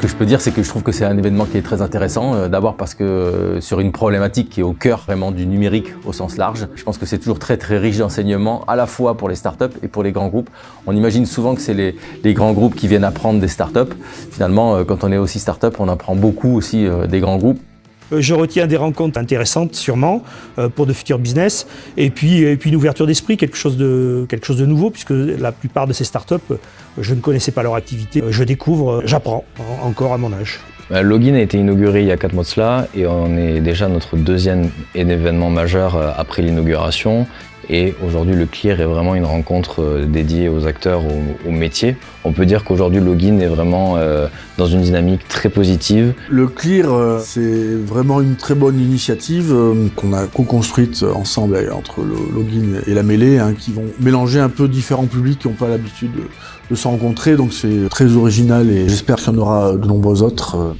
que je peux dire, c'est que je trouve que c'est un événement qui est très intéressant. D'abord parce que sur une problématique qui est au cœur vraiment du numérique au sens large, je pense que c'est toujours très riche d'enseignements, à la fois pour les startups et pour les grands groupes. On imagine souvent que c'est les grands groupes qui viennent apprendre des startups. Finalement, quand on est aussi startup, on apprend beaucoup aussi des grands groupes. Je retiens des rencontres intéressantes sûrement pour de futurs business et puis une ouverture d'esprit, quelque chose de nouveau puisque la plupart de ces startups, je ne connaissais pas leur activité. Je découvre, j'apprends encore à mon âge. Login a été inauguré il y a 4 mois de cela et on est déjà notre deuxième événement majeur après l'inauguration. Et aujourd'hui, le CLIR est vraiment une rencontre dédiée aux acteurs, au métier. On peut dire qu'aujourd'hui, Login est vraiment dans une dynamique très positive. Le CLIR, c'est vraiment une très bonne initiative qu'on a co-construite ensemble entre le Login et la Mêlée, qui vont mélanger un peu différents publics qui n'ont pas l'habitude de se rencontrer. Donc c'est très original et j'espère qu'il y en aura de nombreux autres.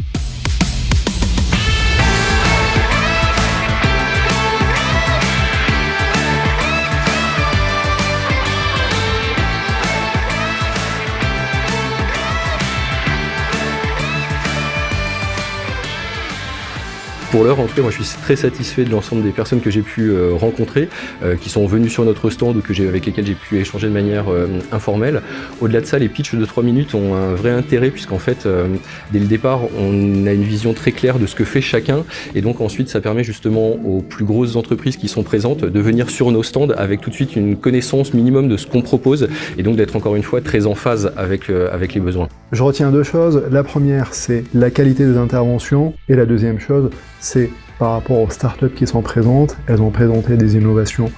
Pour l'heure, en tout cas, moi je suis très satisfait de l'ensemble des personnes que j'ai pu rencontrer, qui sont venues sur notre stand ou avec lesquelles j'ai pu échanger de manière informelle. Au-delà de ça, les pitchs de 3 minutes ont un vrai intérêt puisqu'en fait, dès le départ, on a une vision très claire de ce que fait chacun et donc ensuite ça permet justement aux plus grosses entreprises qui sont présentes de venir sur nos stands avec tout de suite une connaissance minimum de ce qu'on propose et donc d'être encore une fois très en phase avec les besoins. Je retiens 2 choses. La première, c'est la qualité des interventions et la deuxième chose, c'est par rapport aux startups qui sont présentes, elles ont présenté des innovations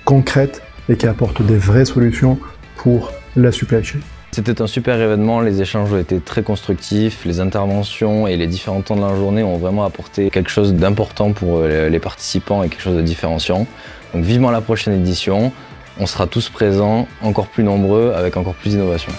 concrètes et qui apportent des vraies solutions pour la supply chain. C'était un super événement, les échanges ont été très constructifs, les interventions et les différents temps de la journée ont vraiment apporté quelque chose d'important pour les participants et quelque chose de différenciant. Donc vivement la prochaine édition, on sera tous présents, encore plus nombreux, avec encore plus d'innovation.